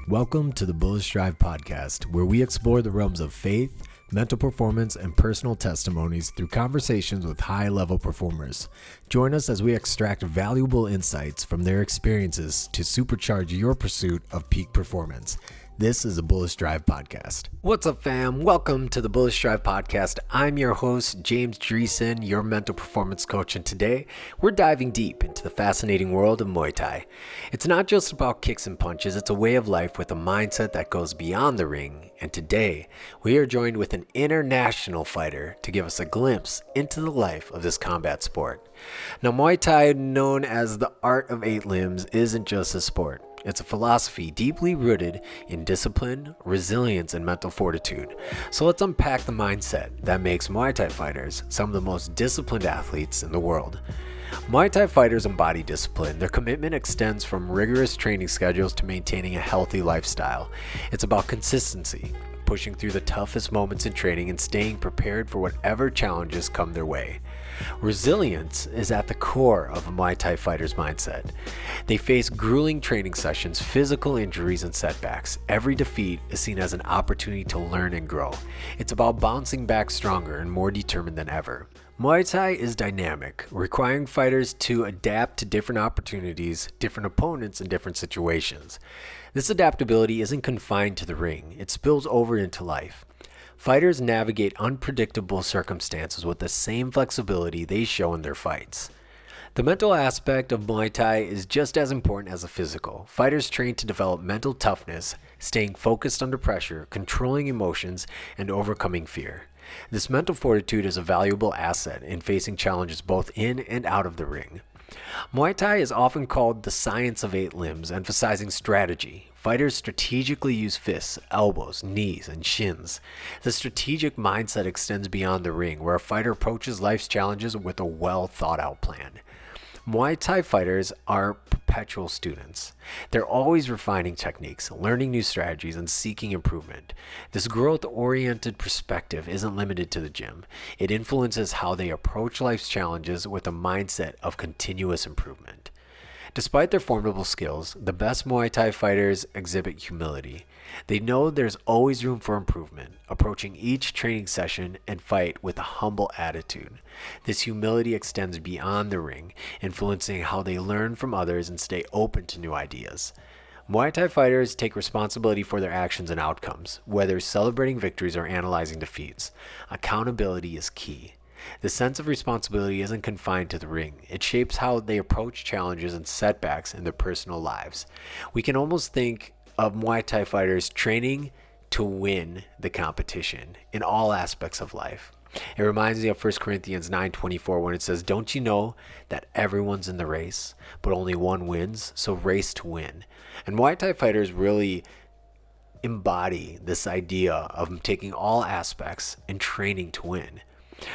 Welcome to the Bullish Drive podcast, where we explore the realms of faith, mental performance, and personal testimonies through conversations with high-level performers. Join us as we extract valuable insights from their experiences to supercharge your pursuit of peak performance. This is the Bullish Drive podcast. What's up, fam? Welcome to the Bullish Drive podcast. I'm your host, James Driessen, your mental performance coach, and today we're diving deep into the fascinating world of Muay Thai. It's not just about kicks and punches, it's a way of life with a mindset that goes beyond the ring. And today, we are joined with an international fighter to give us a glimpse into the life of this combat sport. Now, Muay Thai, known as the art of 8 limbs, isn't just a sport. It's a philosophy deeply rooted in discipline, resilience, and mental fortitude. So let's unpack the mindset that makes Muay Thai fighters some of the most disciplined athletes in the world. Muay Thai fighters embody discipline. Their commitment extends from rigorous training schedules to maintaining a healthy lifestyle. It's about consistency, pushing through the toughest moments in training and staying prepared for whatever challenges come their way. Resilience is at the core of a Muay Thai fighter's mindset. They face grueling training sessions, physical injuries, and setbacks. Every defeat is seen as an opportunity to learn and grow. It's about bouncing back stronger and more determined than ever. Muay Thai is dynamic, requiring fighters to adapt to different opportunities, different opponents, and different situations. This adaptability isn't confined to the ring, it spills over into life. Fighters navigate unpredictable circumstances with the same flexibility they show in their fights. The mental aspect of Muay Thai is just as important as the physical. Fighters train to develop mental toughness, staying focused under pressure, controlling emotions, and overcoming fear. This mental fortitude is a valuable asset in facing challenges both in and out of the ring. Muay Thai is often called the science of 8 limbs, emphasizing strategy. Fighters strategically use fists, elbows, knees, and shins. The strategic mindset extends beyond the ring, where a fighter approaches life's challenges with a well-thought-out plan. Muay Thai fighters are perpetual students. They're always refining techniques, learning new strategies, and seeking improvement. This growth-oriented perspective isn't limited to the gym. It influences how they approach life's challenges with a mindset of continuous improvement. Despite their formidable skills, the best Muay Thai fighters exhibit humility. They know there's always room for improvement, approaching each training session and fight with a humble attitude. This humility extends beyond the ring, influencing how they learn from others and stay open to new ideas. Muay Thai fighters take responsibility for their actions and outcomes, whether celebrating victories or analyzing defeats. Accountability is key. The sense of responsibility isn't confined to the ring. It shapes how they approach challenges and setbacks in their personal lives. We can almost think of Muay Thai fighters training to win the competition in all aspects of life. It reminds me of 1 Corinthians 9:24 when it says, "Don't you know that everyone's in the race, but only one wins? So race to win." And Muay Thai fighters really embody this idea of taking all aspects and training to win.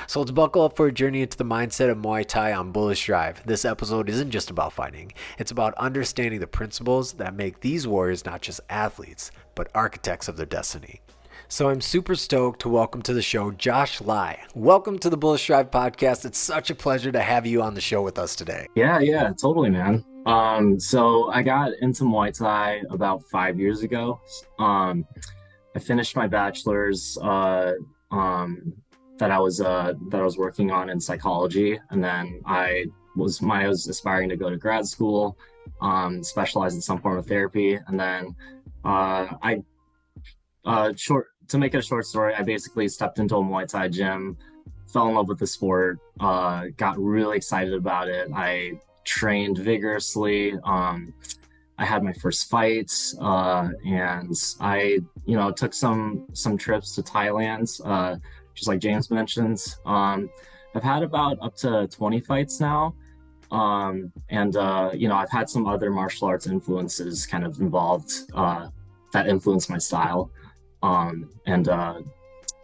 So let's buckle up for a journey into the mindset of Muay Thai on Bullish Drive. This episode isn't just about fighting. It's about understanding the principles that make these warriors not just athletes, but architects of their destiny. So I'm super stoked to welcome to the show Josh Lai. Welcome to the Bullish Drive podcast. It's such a pleasure to have you on the show with us today. Yeah, totally, man. So I got into Muay Thai about 5 years ago. I finished my bachelor's that I was working on in psychology, and then I was aspiring to go to grad school, specialize in some form of therapy, and then to make it a short story, I basically stepped into a Muay Thai gym, fell in love with the sport, got really excited about it. I trained vigorously. I had my first fight, and I took some trips to Thailand. Just like James mentions, I've had about up to 20 fights now. I've had some other martial arts influences kind of involved that influenced my style.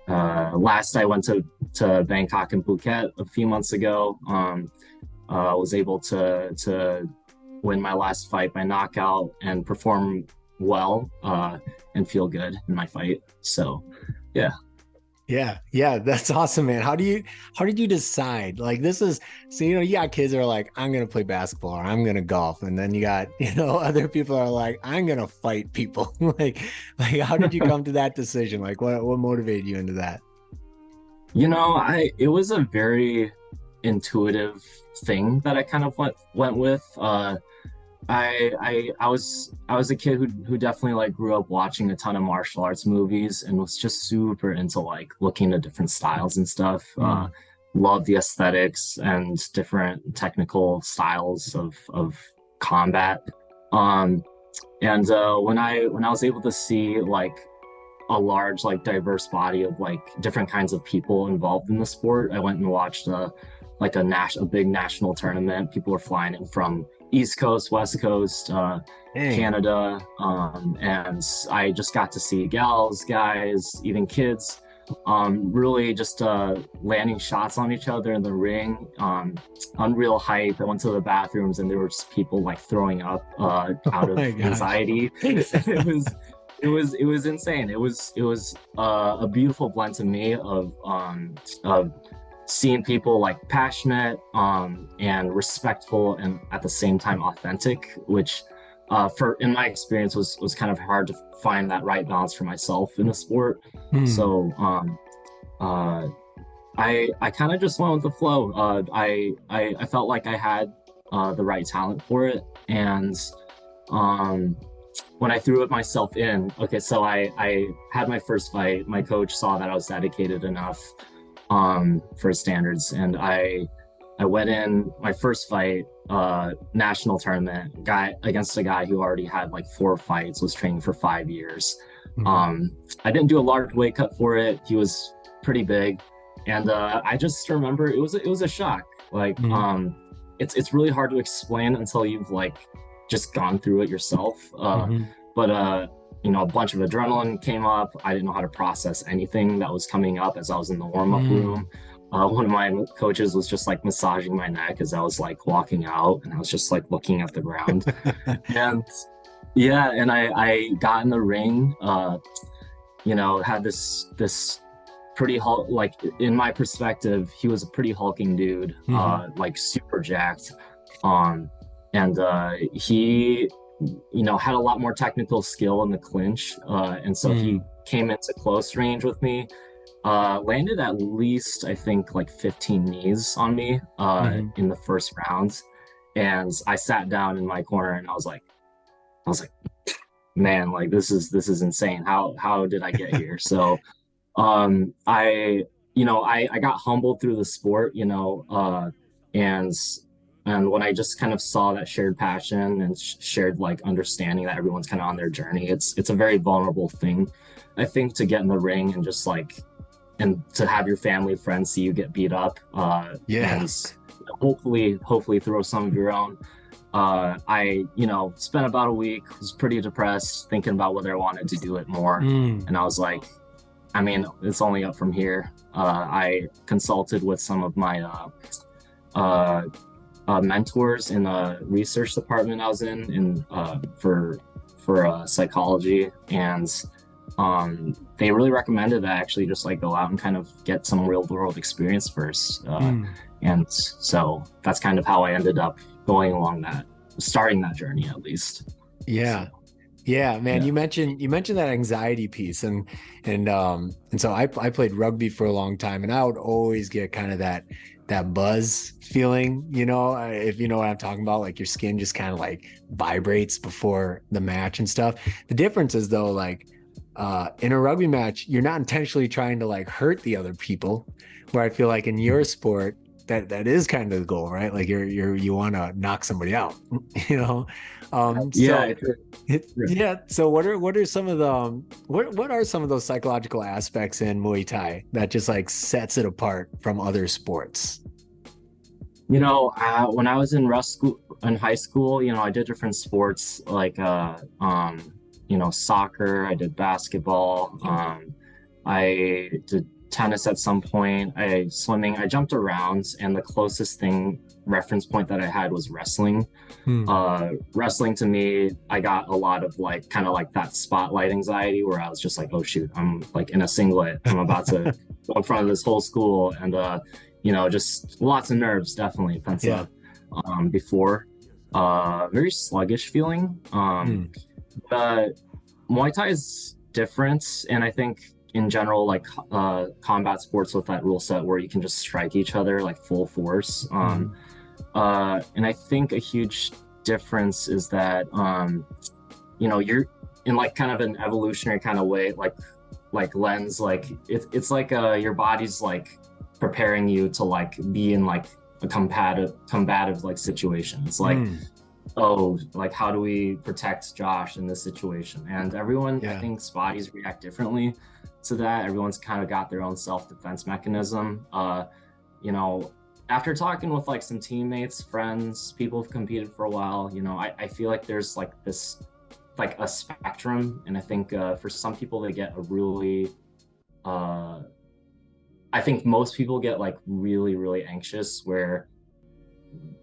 Last I went to Bangkok and Phuket a few months ago. I was able to win my last fight by knockout and perform well and feel good in my fight. So, yeah. Yeah, that's awesome, man. How did you decide? Like this is so you got kids that are like, I'm gonna play basketball or I'm gonna golf, and then you got, other people are like, I'm gonna fight people. Like how did you come to that decision? Like what motivated you into that? It was a very intuitive thing that I kind of went with. I was a kid who definitely like grew up watching a ton of martial arts movies and was just super into like looking at different styles and stuff. Mm. Love the aesthetics and different technical styles of combat. Um, and when I was able to see like a large like diverse body of like different kinds of people involved in the sport, I went and watched a big national tournament. People were flying in from East Coast, West Coast, Dang. Canada, and I just got to see gals, guys, even kids, really just landing shots on each other in the ring. Unreal hype. I went to the bathrooms and there were just people like throwing up Oh out of my gosh. anxiety. It was insane. It was a beautiful blend to me of seeing people like passionate and respectful and at the same time authentic, which for in my experience was kind of hard to find that right balance for myself in a sport. Hmm. So uh, I kind of just went with the flow. I felt like I had the right talent for it, and um, when I threw it myself in, okay, so I had my first fight. My coach saw that I was dedicated enough for his standards, and I went in my first fight, national tournament, guy against a guy who already had like 4 fights, was training for 5 years. Hmm. Um, I didn't do a large weight cut for it. He was pretty big, and I just remember it was a shock. Like Hmm. it's really hard to explain until you've like just gone through it yourself. Hmm. But a bunch of adrenaline came up. I didn't know how to process anything that was coming up as I was in the warm up Hmm. room. One of my coaches was just like massaging my neck as I was like walking out, and I was just like looking at the ground. And yeah, and I got in the ring. Had this pretty like in my perspective, he was a pretty hulking dude, Hmm. like super jacked. Um, and he had a lot more technical skill in the clinch. And so he Hmm. came into close range with me, landed at least, I think, like 15 knees on me Hmm. in the first round. And I sat down in my corner and I was like, man, like this is insane. How did I get here? So I got humbled through the sport, and when I just kind of saw that shared passion and shared like understanding that everyone's kind of on their journey, it's a very vulnerable thing, I think, to get in the ring and just like and to have your family friends see you get beat up, Yeah. and hopefully throw some of your own. I spent about a week, was pretty depressed, thinking about whether I wanted to do it more, Mm. and I was like, I mean, it's only up from here. I consulted with some of my uh, mentors in the research department I was in for psychology, and they really recommended that I actually just like go out and kind of get some real world experience first. Mm. And so that's kind of how I ended up going along starting that journey at least. Yeah. So Yeah, man, yeah. you mentioned that anxiety piece and so I played rugby for a long time and I would always get kind of that buzz feeling, if you know what I'm talking about, like your skin just kind of like vibrates before the match and stuff. The difference is though, like in a rugby match, you're not intentionally trying to like hurt the other people, where I feel like in your sport, that is kind of the goal, right? Like you want to knock somebody out, you know. Yeah, So yeah. So what are some of the what are some of those psychological aspects in Muay Thai that just like sets it apart from other sports? when I was in high school, I did different sports like soccer. I did basketball. I did tennis at some point. Swimming. I jumped around, and the closest thing reference point that I had was wrestling. Hmm. Wrestling to me, I got a lot of like kind of like that spotlight anxiety where I was just like, oh shoot, I'm like in a singlet. I'm about to in front of this whole school, and just lots of nerves, definitely pent Yeah. up before. Very sluggish feeling. But Muay Thai is different, and I think in general, like combat sports with that rule set where you can just strike each other like full force. And I think a huge difference is that you're in like kind of an evolutionary kind of way, like lens, like it's like your body's like preparing you to like be in like a combative like situation. It's like, oh, like how do we protect Josh in this situation? And everyone, I think bodies react differently to that. Everyone's kind of got their own self-defense mechanism. After talking with like some teammates, friends, people who've competed for a while, I feel like there's like this, like a spectrum. And I think for some people, they get a really, I think most people get like really, really anxious where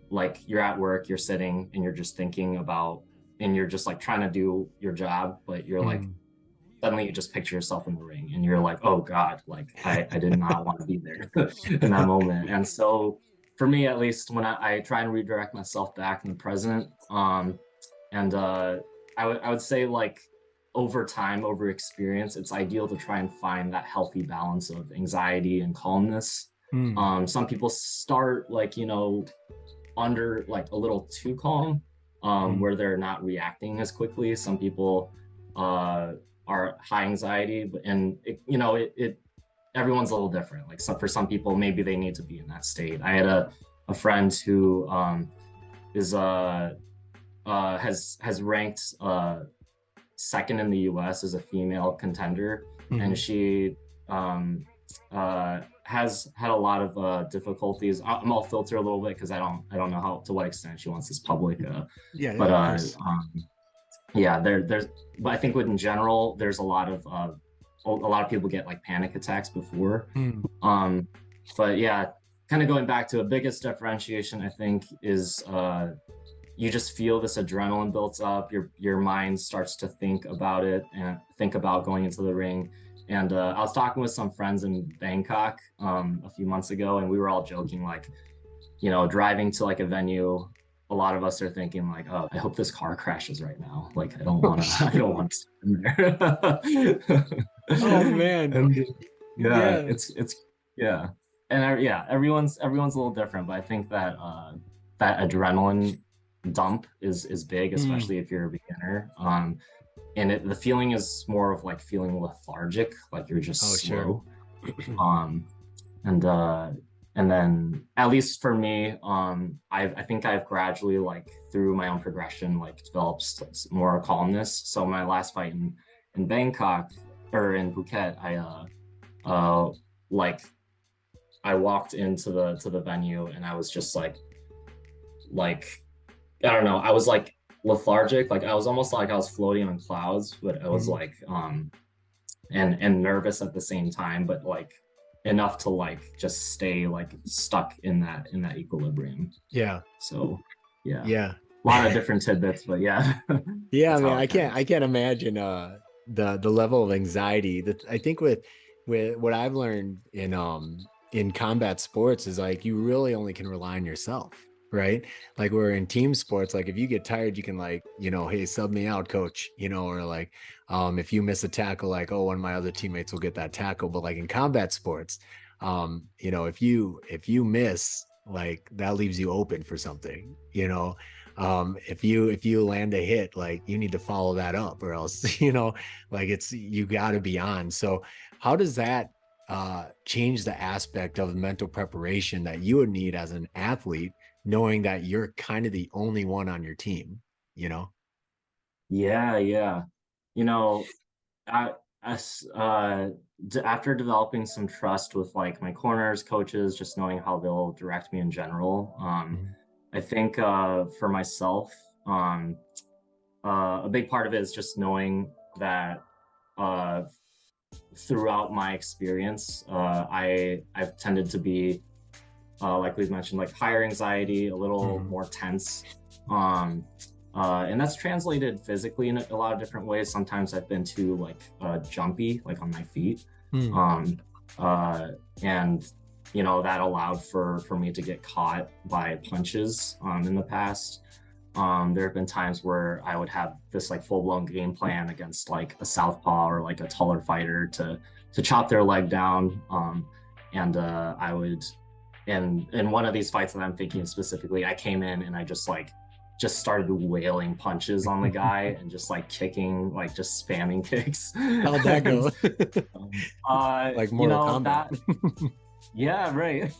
like you're at work, you're sitting and you're just thinking about, and you're just like trying to do your job, but you're like, suddenly you just picture yourself in the ring and you're like, oh God, like I did not want to be there in that moment. And so for me, at least, when I try and redirect myself back in the present, I would say like over time, over experience, it's ideal to try and find that healthy balance of anxiety and calmness. Some people start like, under like a little too calm, where they're not reacting as quickly. Some people are high anxiety, and everyone's a little different. Like for some people, maybe they need to be in that state. I had a friend who has ranked second in the US as a female contender, and she has had a lot of difficulties. I'll filter a little bit because I don't know to what extent she wants this public. There's but I think in general there's a lot of people get like panic attacks before. But yeah, kind of going back to the biggest differentiation, I think, is you just feel this adrenaline builds up. Your mind starts to think about it and think about going into the ring. And I was talking with some friends in Bangkok a few months ago, and we were all joking, like, driving to like a venue, a lot of us are thinking like, oh, I hope this car crashes right now. Like, I don't want to sit in there. Oh man. And it's yeah. And everyone's a little different, but I think that that adrenaline dump is big, especially if you're a beginner. And the feeling is more of like feeling lethargic, like you're just slow. And then, at least for me, I think I've gradually, like through my own progression, like developed more calmness. So my last fight in Bangkok, or in Phuket, I walked into the venue and I was just like I don't know, I was like lethargic, like I was almost like I was floating on clouds, but I was like and nervous at the same time, but like enough to like just stay like stuck in that equilibrium. So a lot of different tidbits, but man, I can't imagine the level of anxiety that I think with what I've learned in combat sports is like you really only can rely on yourself, right? Like we're in team sports, like if you get tired, you can like, hey, sub me out, coach, or like if you miss a tackle, like, oh, one of my other teammates will get that tackle. But like in combat sports, if you miss, like that leaves you open for something, if you land a hit, like you need to follow that up, or else like you got to be on. So how does that change the aspect of mental preparation that you would need as an athlete, knowing that you're kind of the only one on your team? After developing some trust with like my corners, coaches, just knowing how they'll direct me in general, I think for myself, a big part of it is just knowing that throughout my experience, I've tended to be like we've mentioned, like higher anxiety, a little more tense, and that's translated physically in a lot of different ways. Sometimes I've been too like jumpy, like on my feet. And that allowed for me to get caught by punches in the past. There have been times where I would have this like full-blown game plan against like a southpaw or like a taller fighter to chop their leg down. And I would in one of these fights that I'm thinking of specifically, I came in and I just started wailing punches on the guy and just like kicking, like just spamming kicks. How'd that go? Like Mortal Kombat. That, yeah, right.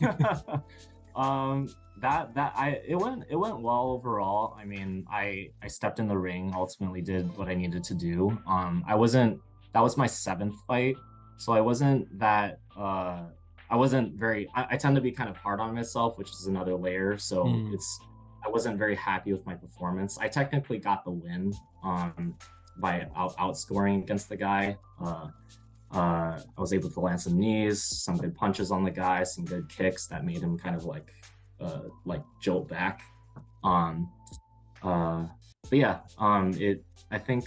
It went well overall. I mean, I stepped in the ring, ultimately did what I needed to do. That was my seventh fight, so I wasn't very, I tend to be kind of hard on myself, which is another layer. So I wasn't very happy with my performance. I technically got the win by outscoring against the guy. I was able to land some knees, some good punches on the guy, some good kicks that made him kind of like jolt back. But yeah, I think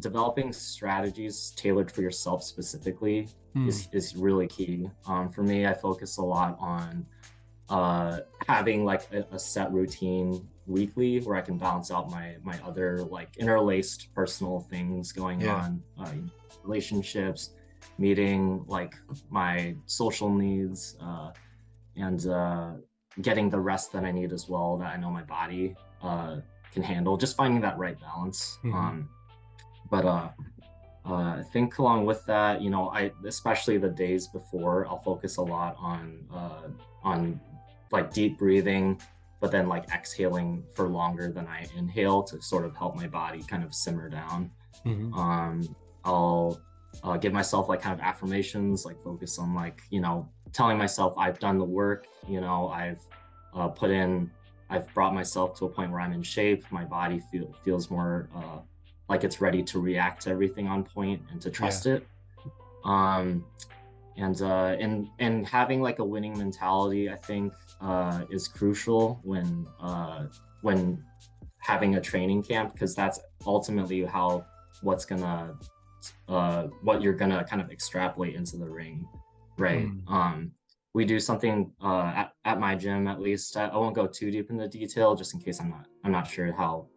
developing strategies tailored for yourself specifically is really key. For me, I focus a lot on having like a set routine weekly where I can balance out my other like interlaced personal things going on, relationships, meeting like my social needs, and getting the rest that I need as well, that I know my body can handle. Just finding that right balance. But I think along with that, especially the days before, I'll focus a lot on like deep breathing, but then like exhaling for longer than I inhale to sort of help my body kind of simmer down. I'll give myself like kind of affirmations, like focus on like, telling myself I've done the work, I've brought myself to a point where I'm in shape. My body feels more like it's ready to react to everything on point and to trust it. And having like a winning mentality, I think, is crucial when having a training camp, because that's ultimately what you're gonna kind of extrapolate into the ring, right? We do something at my gym, at least. I won't go too deep into detail, just in case I'm not sure how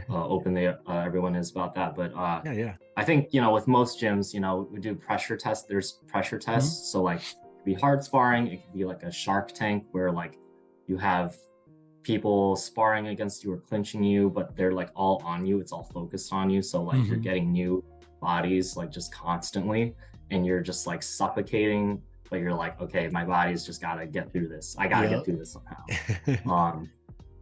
open everyone is about that. But I think with most gyms, we do pressure tests. There's pressure tests, so like it could be hard sparring. It could be like a Shark Tank where like you have people sparring against you or clinching you, but they're like all on you. It's all focused on you. So like you're getting new bodies like just constantly, and you're just like suffocating. But you're like, okay, my body's just gotta get through this. I gotta get through this somehow.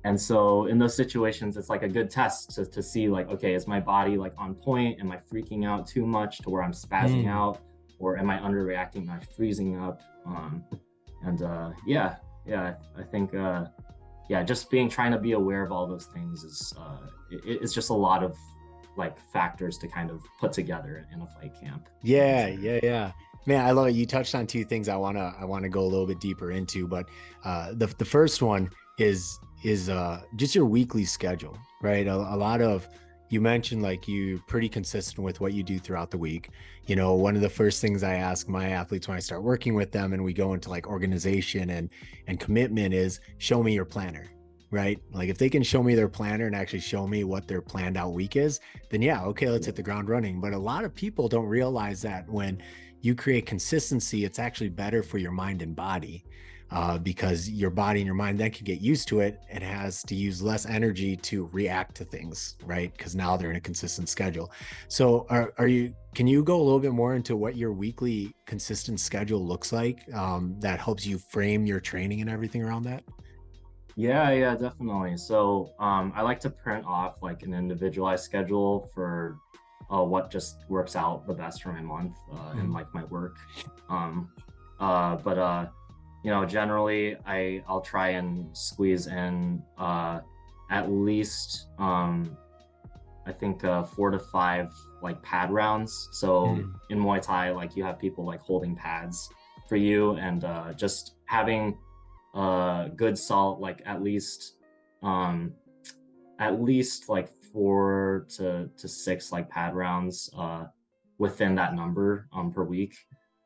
And so in those situations, it's like a good test to see like, okay, is my body like on point? Am I freaking out too much to where I'm spazzing out, or am I underreacting? Am I freezing up? I think just trying to be aware of all those things is it's just a lot of like factors to kind of put together in a fight camp. Yeah. Man, I love it. You touched on two things I wanna go a little bit deeper into, but the first one is just your weekly schedule, right? A lot of, you mentioned like you pretty consistent with what you do throughout the week. One of the first things I ask my athletes when I start working with them and we go into like organization and commitment is, show me your planner, right? Like if they can show me their planner and actually show me what their planned out week is, then okay, let's hit the ground running. But a lot of people don't realize that when you create consistency, it's actually better for your mind and body. Because your body and your mind then can get used to it and has to use less energy to react to things, right? Because now they're in a consistent schedule. So can you go a little bit more into what your weekly consistent schedule looks like, that helps you frame your training and everything around that? Yeah, definitely. So I like to print off like an individualized schedule for what just works out the best for my month and like my work. Generally I'll try and squeeze in at least I think 4 to 5 like pad rounds. So in Muay Thai, like you have people like holding pads for you, and just having good salt, like at least like 4 to 6 like pad rounds within that number per week.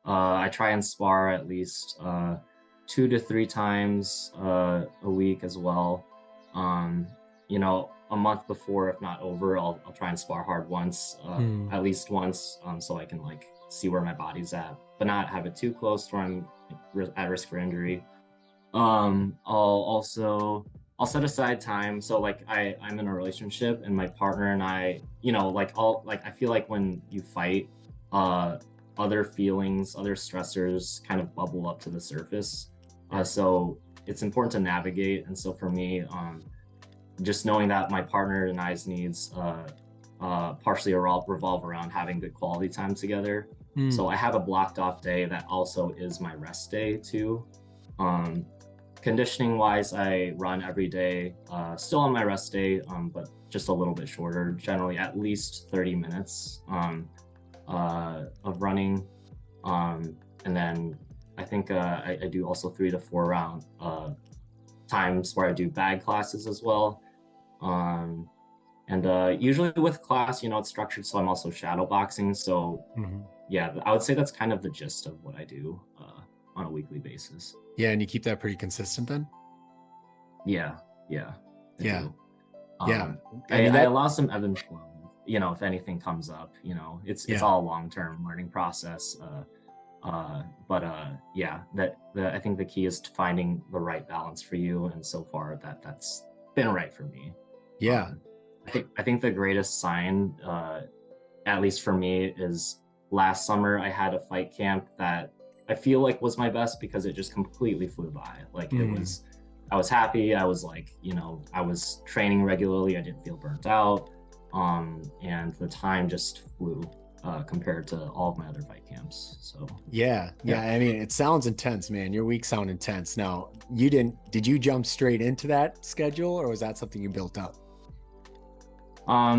I try and spar at least 2 to 3 times a week as well. You know, a month before, if not over, I'll try and spar hard once, at least once, so I can like see where my body's at, but not have it too close to where I'm at risk for injury. I'll set aside time. So like I'm in a relationship, and my partner and I, you know, I feel like when you fight, other feelings, other stressors kind of bubble up to the surface. So it's important to navigate. And so for me, just knowing that my partner and I's needs partially revolve around having good quality time together. So I have a blocked off day that also is my rest day too. Conditioning wise, I run every day, still on my rest day, but just a little bit shorter, generally at least 30 minutes of running. And then I think I do also 3 to 4 round times where I do bag classes as well. And usually with class, you know, it's structured, so I'm also shadow boxing. So yeah, I would say that's kind of the gist of what I do on a weekly basis. Yeah, and you keep that pretty consistent then? Yeah. Yeah. I allow some ebb and flow, you know, if anything comes up, you know, it's all a long-term learning process. Yeah, I think the key is to finding the right balance for you. And so far that's been right for me. Yeah. I think the greatest sign, at least for me, is last summer I had a fight camp that I feel like was my best because it just completely flew by. Like I was happy. I was like, you know, I was training regularly. I didn't feel burnt out. And the time just flew compared to all of my other fight camps. So yeah. I mean, it sounds intense, man. Your weeks sound intense. Now, did you jump straight into that schedule, or was that something you built up?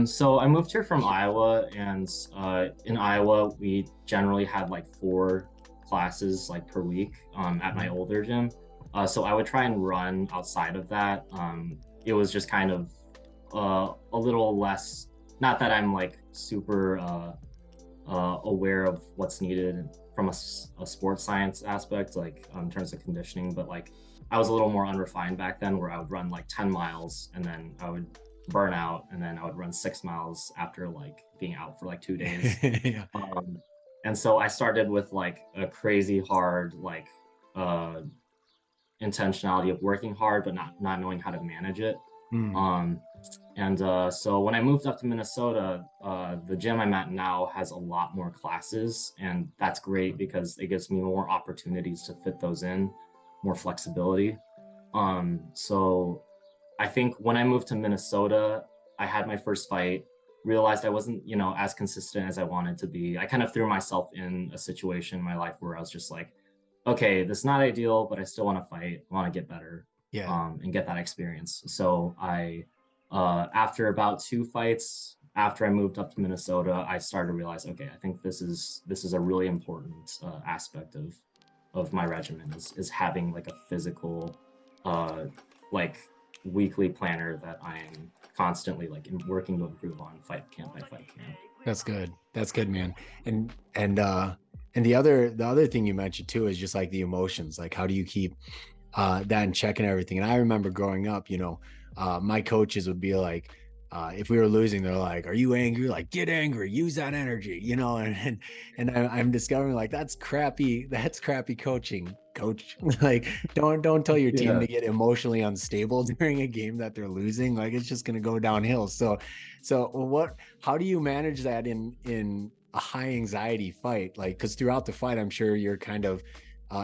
So I moved here from Iowa, and in Iowa, we generally had like 4 classes like per week at my older gym. So I would try and run outside of that. It was just kind of a little less, not that I'm like super aware of what's needed from a sports science aspect, like in terms of conditioning, but like I was a little more unrefined back then, where I would run like 10 miles and then I would burn out, and then I would run 6 miles after like being out for like 2 days. Yeah. And so I started with like a crazy hard like intentionality of working hard, but not knowing how to manage it. So when I moved up to Minnesota, the gym I'm at now has a lot more classes, and that's great because it gives me more opportunities to fit those in, more flexibility. So I think when I moved to Minnesota, I had my first fight, realized I wasn't, you know, as consistent as I wanted to be. I kind of threw myself in a situation in my life where I was just like, okay, this is not ideal, but I still want to fight, I want to get better, and get that experience. So I, after about 2 fights, after I moved up to Minnesota, I started to realize, okay, I think this is a really important aspect of my regimen is having like a physical, like weekly planner that I'm constantly like working to improve on fight camp by fight camp. That's good, man. And the other thing you mentioned too is just like the emotions. Like, how do you keep that in check and everything? And I remember growing up, you know, my coaches would be like, if we were losing, they're like, "Are you angry? Like, get angry, use that energy," you know. And I'm discovering like that's crappy coaching, coach. Like, don't tell your team to get emotionally unstable during a game that they're losing. Like, it's just gonna go downhill. So how do you manage that in a high anxiety fight? Like, because throughout the fight, I'm sure you're kind of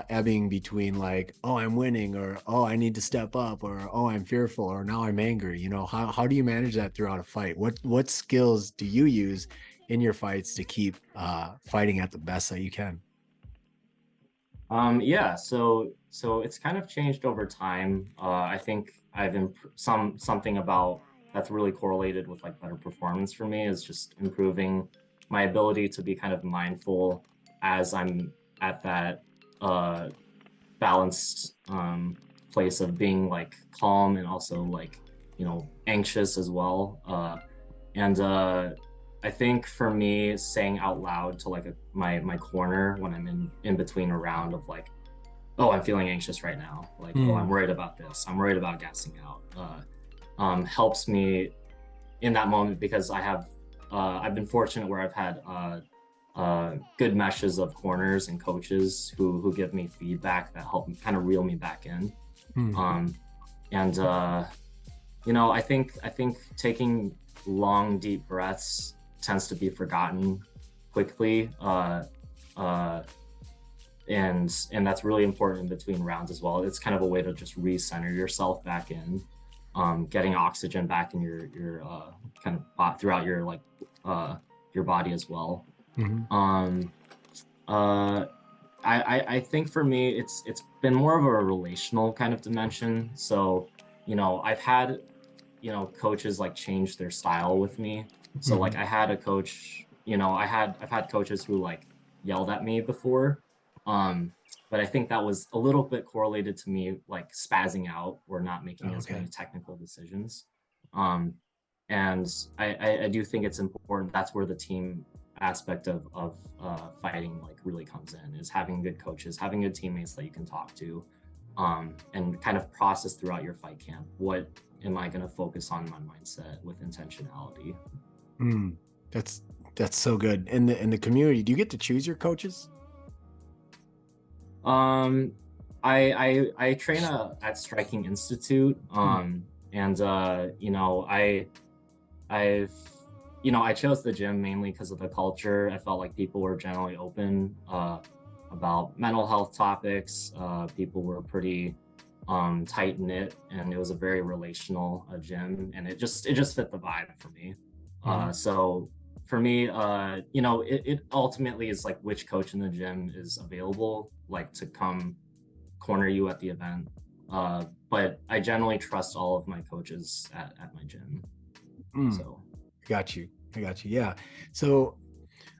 ebbing between like, oh, I'm winning, or oh, I need to step up, or oh, I'm fearful, or now I'm angry. You know, how do you manage that throughout a fight? What skills do you use in your fights to keep fighting at the best that you can? So it's kind of changed over time. I think I've something about that's really correlated with like better performance for me is just improving my ability to be kind of mindful as I'm at that balanced place of being like calm and also like, you know, anxious as well. And I think for me, saying out loud to like my corner when I'm in between a round of like, oh, I'm feeling anxious right now. Like, oh, I'm worried about this. I'm worried about gassing out. Helps me in that moment because I've been fortunate where I've had good meshes of corners and coaches who give me feedback that help kind of reel me back in. Um, and I think taking long, deep breaths tends to be forgotten quickly. And that's really important in between rounds as well. It's kind of a way to just recenter yourself back in, getting oxygen back in your kind of throughout your your body as well. Mm-hmm. Um, uh, I think for me it's been more of a relational kind of dimension. So, I've had coaches like change their style with me. So like I had a coach, I've had coaches who like yelled at me before. Um, but I think that was a little bit correlated to me like spazzing out or not making as many technical decisions. Um, and I do think it's important. That's where the team aspect of fighting like really comes in, is having good coaches, having good teammates that you can talk to, and kind of process throughout your fight camp. What am I going to focus on my mindset with intentionality? That's so good. In the community, do you get to choose your coaches? I train at Striking Institute, and I've I chose the gym mainly because of the culture. I felt like people were generally open about mental health topics. People were pretty tight knit, and it was a very relational gym, and it just fit the vibe for me. So for me, it ultimately is like which coach in the gym is available, like to come corner you at the event. But I generally trust all of my coaches at my gym. So I got you. Yeah. So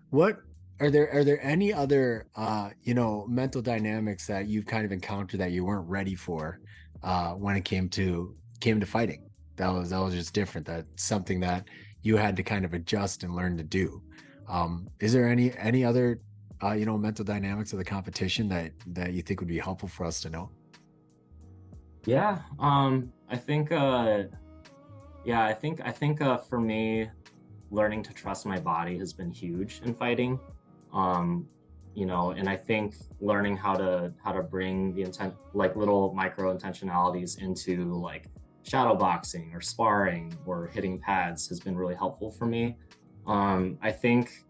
what are there any other mental dynamics that you've kind of encountered that you weren't ready for when it came to fighting? That was just different. That's something that you had to kind of adjust and learn to do. Is there any other mental dynamics of the competition that you think would be helpful for us to know? yeah, I think for me, learning to trust my body has been huge in fighting. And I think learning how to bring the intent, like little micro intentionalities into like shadow boxing or sparring or hitting pads, has been really helpful for me. I think,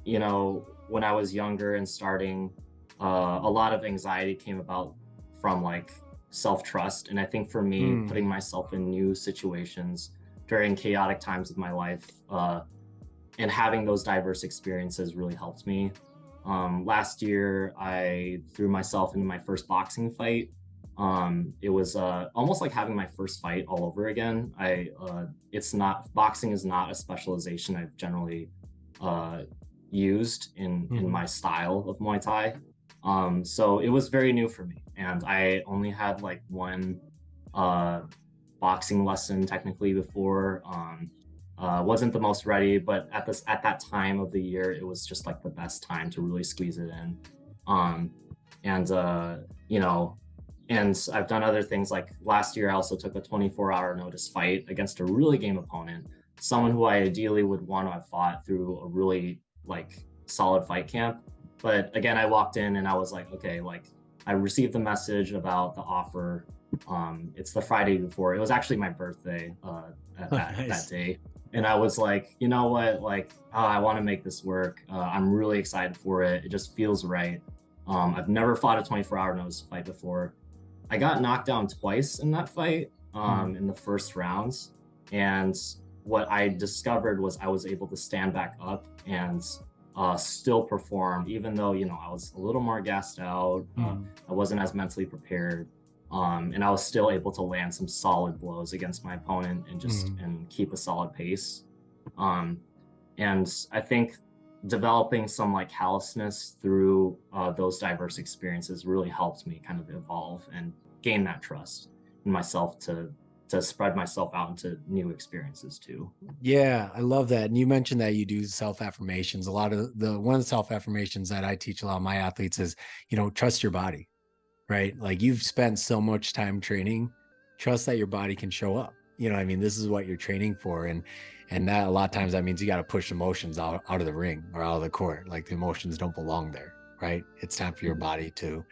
when I was younger and starting, a lot of anxiety came about from like self-trust. And I think for me, putting myself in new situations during chaotic times of my life, and having those diverse experiences really helped me. Last year, I threw myself into my first boxing fight. It was almost like having my first fight all over again. Boxing is not a specialization I've generally used in my style of Muay Thai. So it was very new for me, and I only had like one boxing lesson technically before. Wasn't the most ready, but at that time of the year, it was just like the best time to really squeeze it in. And and I've done other things. Like last year, I also took a 24-hour notice fight against a really game opponent, someone who I ideally would want to have fought through a really like solid fight camp. But again, I walked in and I was like, okay, like I received the message about the offer. It's the Friday before. It was actually my birthday that day. And I was like, you know what, like, I want to make this work. I'm really excited for it. It just feels right. I've never fought a 24-hour notice fight before. I got knocked down twice in that fight, in the first rounds. And what I discovered was I was able to stand back up and still perform, even though, I was a little more gassed out. I wasn't as mentally prepared. And I was still able to land some solid blows against my opponent and keep a solid pace. And I think developing some like callousness through those diverse experiences really helped me kind of evolve and gain that trust in myself to to spread myself out into new experiences too. Yeah, I love that. And you mentioned that you do self-affirmations. A lot of one of the self-affirmations that I teach a lot of my athletes is, trust your body, right? Like you've spent so much time training, trust that your body can show up. I mean, this is what you're training for. And that a lot of times that means you got to push emotions out of the ring or out of the court. Like the emotions don't belong there, right? It's time for your body to,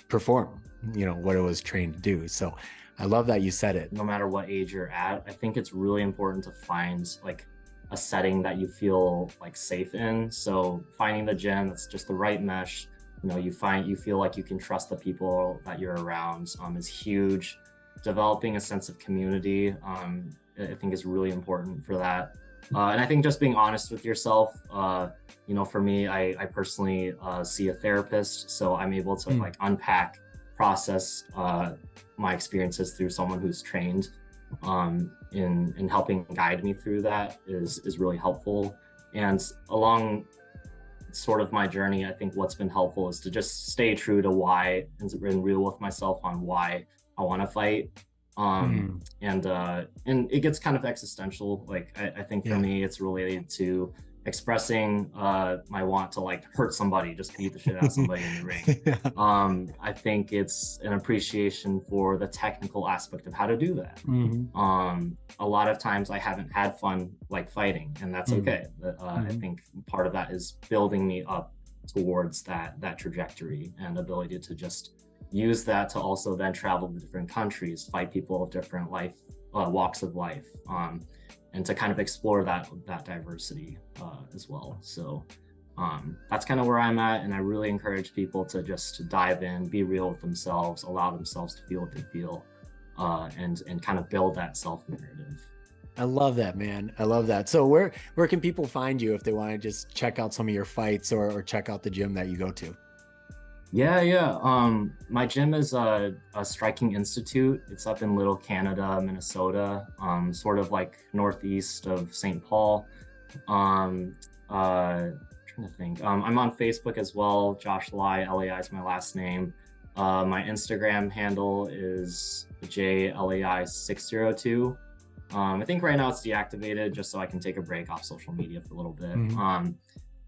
perform, what it was trained to do. So I love that you said it. No matter what age you're at, I think it's really important to find like a setting that you feel like safe in. So finding the gym that's just the right mesh, you feel like you can trust the people that you're around is huge. Developing a sense of community, I think is really important for that. And I think just being honest with yourself, for me, I personally see a therapist, so I'm able to like unpack, process my experiences through someone who's trained in helping guide me through that is really helpful. And along sort of my journey, I think what's been helpful is to just stay true to why and real with myself on why I want to fight. And it gets kind of existential. Like I think for me, it's related to expressing my want to like hurt somebody, just beat the shit out of somebody in the ring. I think it's an appreciation for the technical aspect of how to do that. A lot of times I haven't had fun like fighting, and that's okay. I think part of that is building me up towards that trajectory and ability to just use that to also then travel to different countries, fight people of different walks of life, and to kind of explore that diversity as well. So that's kind of where I'm at, and I really encourage people to just dive in, be real with themselves, allow themselves to feel what they feel, and kind of build that self-narrative. I love that, man. I love that. So where can people find you if they want to just check out some of your fights or check out the gym that you go to? Yeah. My gym is a Striking Institute. It's up in Little Canada, Minnesota, sort of like northeast of St. Paul. Trying to think. I'm on Facebook as well. Josh Lai, Lai is my last name. My Instagram handle is JLAI602. I think right now it's deactivated just so I can take a break off social media for a little bit.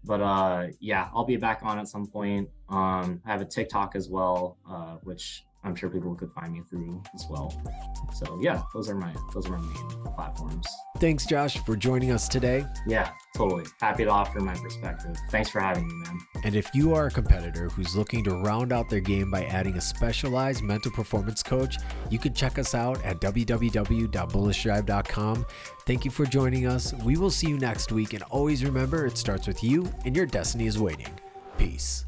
But yeah, I'll be back on at some point. I have a TikTok as well, which I'm sure people could find me through as well. So yeah, those are my main platforms. Thanks, Josh, for joining us today. Yeah, totally. Happy to offer my perspective. Thanks for having me, man. And if you are a competitor who's looking to round out their game by adding a specialized mental performance coach, you can check us out at www.bullishDrive.com. Thank you for joining us. We will see you next week. And always remember, it starts with you and your destiny is waiting. Peace.